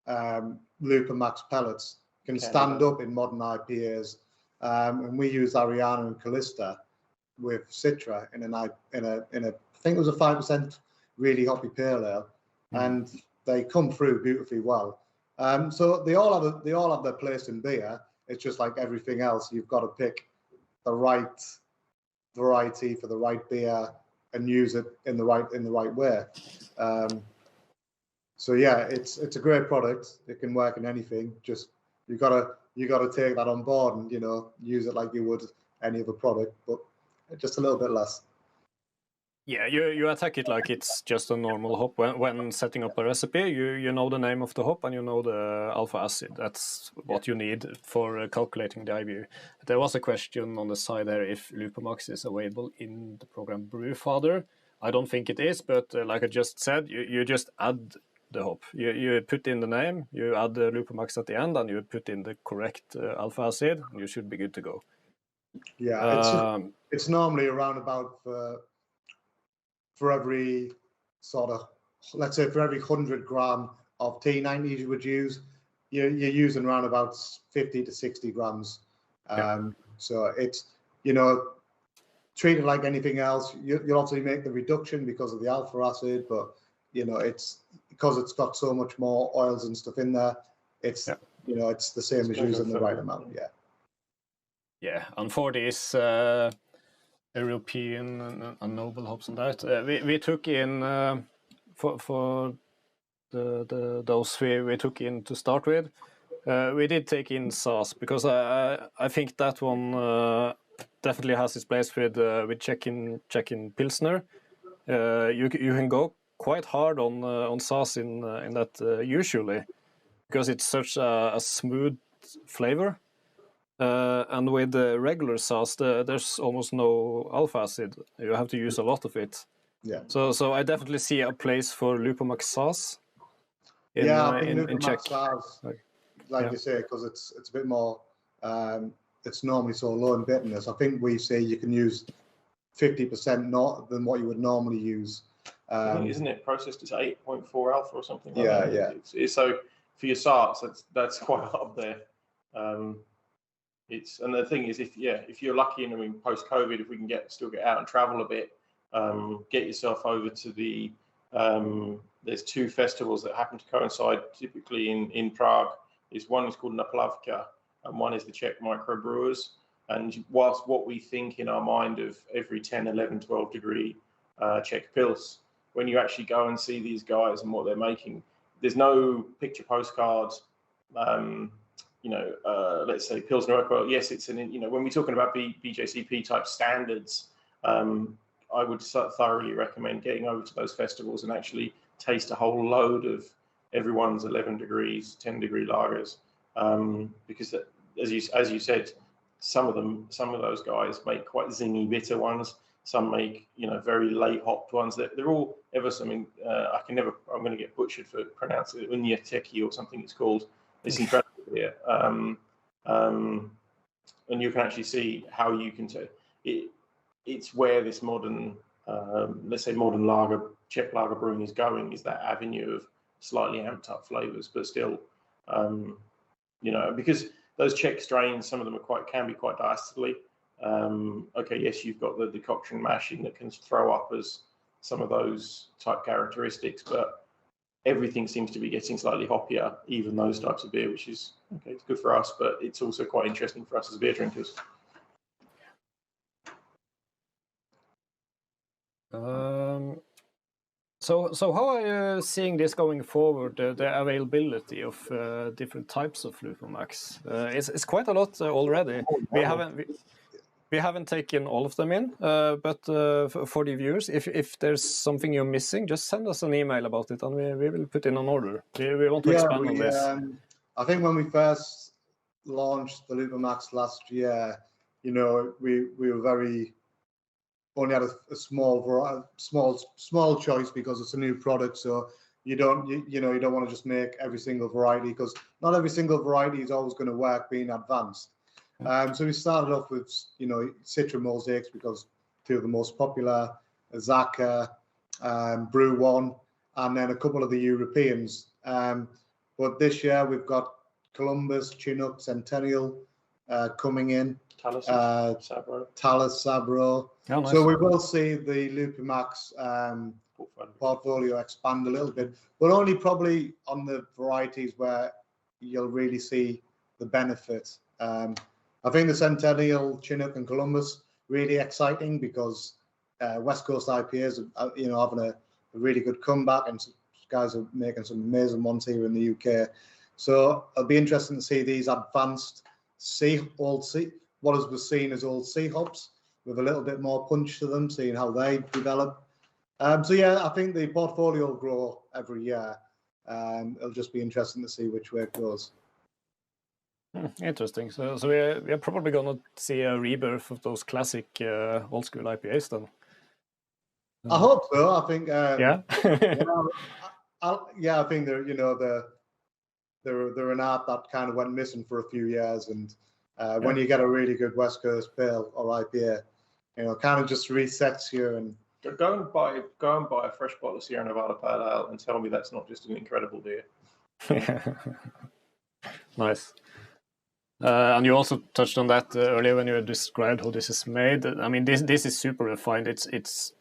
Lupomax pellets can stand up in modern IPAs. And we use Ariana and Calista with Citra in I think it was a 5% really hoppy pale ale, and they come through beautifully well. So they all have their place in beer. It's just like everything else, you've got to pick the right variety for the right beer and use it in the right way. So yeah, it's a great product. It can work in anything. Just you gotta take that on board and use it like you would any other product, but just a little bit less. Yeah, you attack it like it's just a normal hop. When setting up a recipe, you know the name of the hop and you know the alpha acid. That's what you need for calculating the IBU. There was a question on the side there if Lupomax is available in the program Brewfather. I don't think it is, but like I just said, you just add the hop. You put in the name, you add the Lupomax at the end, and you put in the correct alpha acid, and you should be good to go. Yeah, it's normally around about for every sort of, let's say for every 100 gram of T90s you would use, you're using around about 50 to 60 grams. So it's, treat it like anything else. You'll obviously make the reduction because of the alpha acid, but it's because it's got so much more oils and stuff in there. It's it's the same as using the right amount. Yeah, and for these European and noble hops and that, we took in for those we took in to start with. We did take in Saaz because I think that one definitely has its place with Czech Pilsner. You can go quite hard on Saaz in that usually because it's such a smooth flavor. And with the regular Saaz, there's almost no alpha acid. You have to use a lot of it. Yeah. So I definitely see a place for Lupomax Saaz. I think in Czech. Saaz, like you say, because it's a bit more. It's normally so low in bitterness. I think we say you can use 50% not than what you would normally use. Isn't it processed as 8.4 alpha or something? Like that? Yeah. It's so for your Saaz, that's quite up there. And the thing is, if you're lucky, and I mean, post-COVID, if we can still get out and travel a bit, get yourself over to the. There's two festivals that happen to coincide typically in Prague. One is called Naplavka, and one is the Czech microbrewers. And whilst what we think in our mind of every 10, 11, 12 degree Czech Pils, when you actually go and see these guys and what they're making, there's no picture postcards. Let's say Pilsner. Well, yes, it's when we're talking about BJCP type standards, I would thoroughly recommend getting over to those festivals and actually taste a whole load of everyone's 11 degrees, 10 degree lagers, because as you said, some of those guys make quite zingy bitter ones. Some make very late hopped ones. They're all ever something. I'm going to get butchered for pronouncing it Unya Teki or something it's called. It's incredible here. And you can actually see how you can take it. It's where this modern, let's say modern Czech lager brewing is going, is that avenue of slightly amped up flavors, but still, because those Czech strains, some of them can be quite dastardly. Okay, yes, you've got the decoction mashing that can throw up as some of those type characteristics, but everything seems to be getting slightly hoppier, even those types of beer, which is okay. It's good for us, but it's also quite interesting for us as beer drinkers. So how are you seeing this going forward? The availability of different types of Lupomax. It's quite a lot already. We haven't taken all of them in, but for the viewers, if there's something you're missing, just send us an email about it, and we will put in an order. We want to expand on this. I think when we first launched the Lupomax last year, you know, we were only had a small choice because it's a new product. So you don't want to just make every single variety, because not every single variety is always going to work being advanced. So we started off with, you know, Citra Mosaics, because two of the most popular, Zaka, Brew One, and then a couple of the Europeans. But this year we've got Columbus, Chinook, Centennial coming in. Talus, Sabro. Oh, nice. So we will see the Lupomax portfolio expand a little bit, but only probably on the varieties where you'll really see the benefit. I think the Centennial, Chinook, and Columbus really exciting, because West Coast IPAs are, you know, having a really good comeback, and guys are making some amazing ones here in the UK. So it'll be interesting to see these advanced what was seen as old C hops with a little bit more punch to them, seeing how they develop. So yeah, I think the portfolio will grow every year. It'll just be interesting to see which way it goes. Interesting. So we're probably gonna see a rebirth of those classic old school IPAs then. I hope so. I think. Yeah. I think they're an art that kind of went missing for a few years, and when you get a really good West Coast pale or IPA, you know, kind of just resets you. And go and buy a fresh bottle of Sierra Nevada Pale Ale and tell me that's not just an incredible beer. Nice. And you also touched on that earlier when you described how this is made. I mean, this is super refined. It's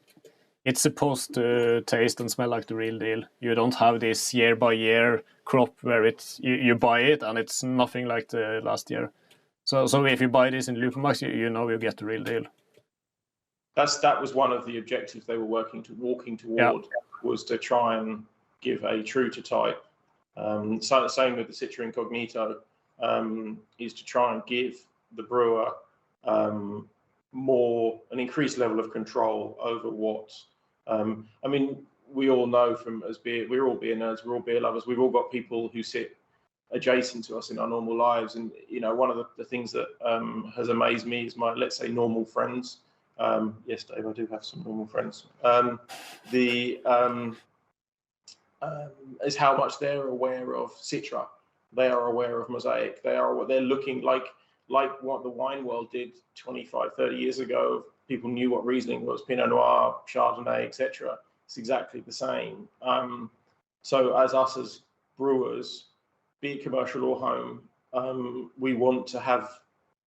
supposed to taste and smell like the real deal. You don't have this year by year crop where you buy it and it's nothing like the last year. So if you buy this in Lupomax, you know you get the real deal. That was one of the objectives they were walking toward, was to try and give a true to type. So same with the Citra Incognito, is to try and give the brewer an increased level of control over what. I mean, we all know we're all beer nerds, we're all beer lovers, we've all got people who sit adjacent to us in our normal lives, and you know, one of the things that has amazed me is my, let's say, normal friends. Yes, Dave, I do have some normal friends. Is how much they're aware of Citra. They are aware of Mosaic. They're looking like what the wine world did 25, 30 years ago. People knew what Riesling was, Pinot Noir, Chardonnay, etc. It's exactly the same. So as brewers, be it commercial or home, we want to have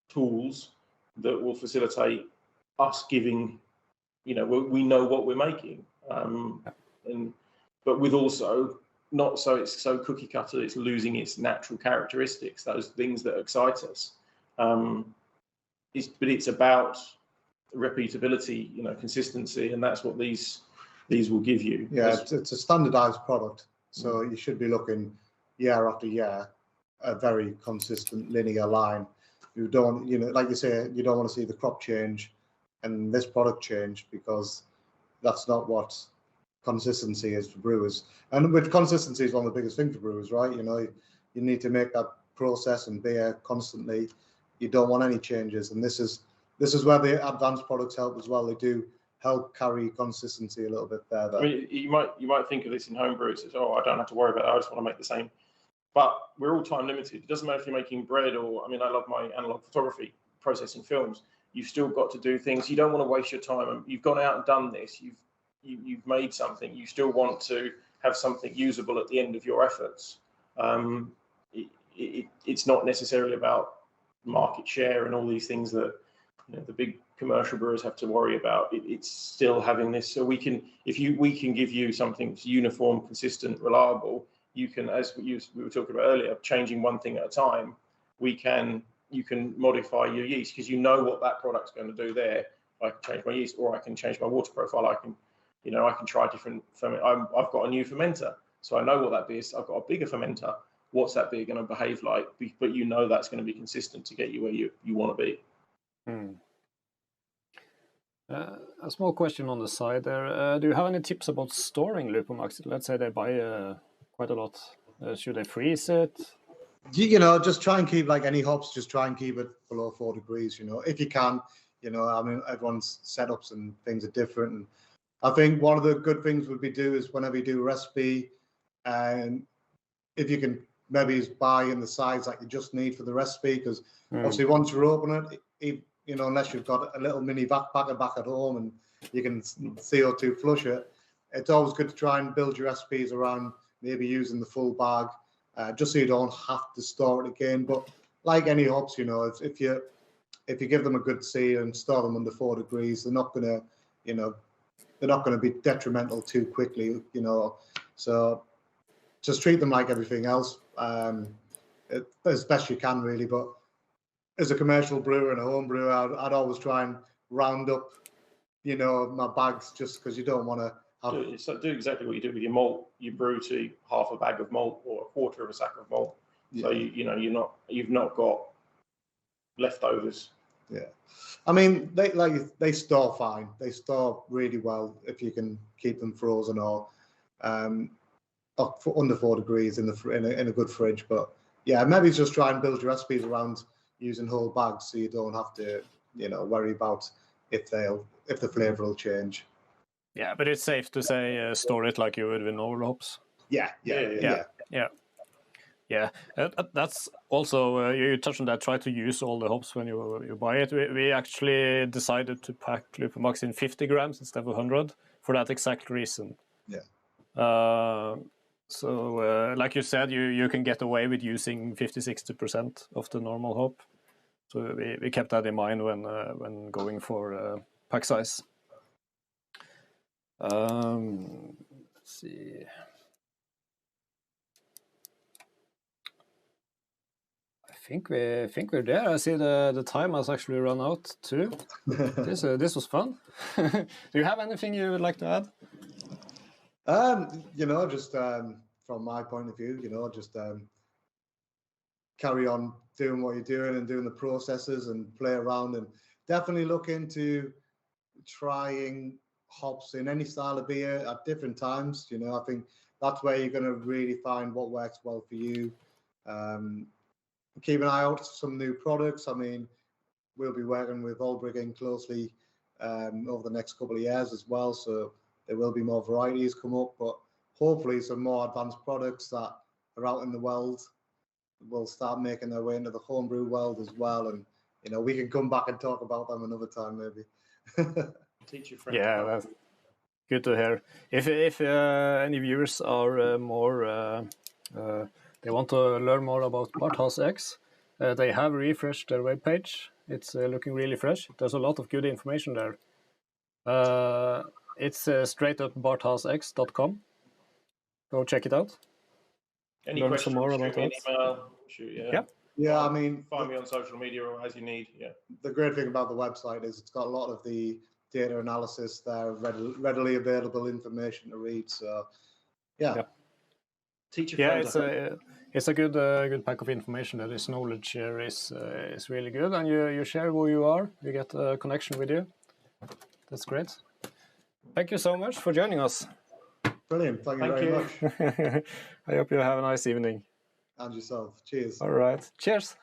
tools that will facilitate us giving, you know, we know what we're making, but with also not so it's so cookie cutter, it's losing its natural characteristics, those things that excite us. But it's about repeatability, you know, consistency, and that's what these will give you. Yeah, it's a standardized product, so you should be looking year after year a very consistent linear line. You don't, you know, like you say, you don't want to see the crop change and this product change, because that's not what consistency is for brewers. And with consistency is one of the biggest things for brewers, right? You know, you need to make that process and beer constantly. You don't want any changes, and this is where the advanced products help as well. They do help carry consistency a little bit further. I mean, you might think of this in home brews as, oh, I don't have to worry about it, I just want to make the same. But we're all time limited. It doesn't matter if you're making bread or, I mean, I love my analog photography, processing films. You've still got to do things. You don't want to waste your time. You've gone out and done this. You've made something. You still want to have something usable at the end of your efforts. It's not necessarily about market share and all these things that, you know, the big commercial brewers have to worry about. It's still having this. So we can give you something that's uniform, consistent, reliable. You can, as we were talking about earlier, changing one thing at a time. You can modify your yeast because you know what that product's going to do there. I can change my yeast, or I can change my water profile. I can try different ferment. I've got a new fermenter, so I know what that is. I've got a bigger fermenter. What's that beer going to behave like? But you know that's going to be consistent to get you where you want to be. A small question on the side there. Do you have any tips about storing Lupomax? Let's say they buy quite a lot. Should they freeze it? You know, just try and keep, like any hops, just try and keep it below 4 degrees, you know, if you can. You know, I mean, everyone's setups and things are different. And I think one of the good things would be do is whenever you do a recipe, and if you can maybe buy in the size that you just need for the recipe, because obviously once you open it, you know, unless you've got a little mini backpacker back at home and you can CO2 flush it, it's always good to try and build your recipes around maybe using the full bag, just so you don't have to store it again. But like any hops, you know, if you give them a good seal and store them under 4 degrees, they're not gonna, you know, they're not going to be detrimental too quickly, you know. So just treat them like everything else, as best you can, really. But as a commercial brewer and a home brewer, I'd always try and round up, you know, my bags, just because you don't want to have... do exactly what you do with your malt. You brew to half a bag of malt or a quarter of a sack of malt. Yeah. So you've not got leftovers. Yeah, I mean, they store fine. They store really well if you can keep them frozen or under 4 degrees in a good fridge. But yeah, maybe just try and build your recipes around using whole bags, so you don't have to, you know, worry about if the flavour will change. Yeah, but it's safe to say store it like you would with normal hops. Yeah. That's also you touched on that. Try to use all the hops when you buy it. We actually decided to pack Lupomax in 50 grams instead of 100 for that exact reason. Yeah. So like you said, you can get away with using 50-60% of the normal hop. So we kept that in mind when going for pack size. Let's see. I think we're there. I see the time has actually run out too. This was fun. Do you have anything you would like to add? You know, just from my point of view, you know, just carry on doing what you're doing and doing the processes and play around, and definitely look into trying hops in any style of beer at different times. You know, I think that's where you're going to really find what works well for you. Keep an eye out for some new products. I mean, we'll be working with Olbrygging closely over the next couple of years as well, so there will be more varieties come up, but hopefully some more advanced products that are out in the world will start making their way into the homebrew world as well, and you know, we can come back and talk about them another time maybe. Teach your friends. Yeah, that's good to hear. If any viewers are they want to learn more about BarthHaas X, they have refreshed their webpage. It's looking really fresh. There's a lot of good information there. It's straight up BarthHaasX.com. Go check it out. Any learn questions, some more about that. Email, yeah. I mean, find me on social media or as you need. Yeah. The great thing about the website is it's got a lot of the data analysis there, readily available information to read. So, yeah. Teach your friends. It's a good pack of information. That is knowledge here is really good, and you share who you are. You get a connection with you. That's great. Thank you so much for joining us. Brilliant. Thank you very much. I hope you have a nice evening. And yourself. Cheers. All right. Cheers.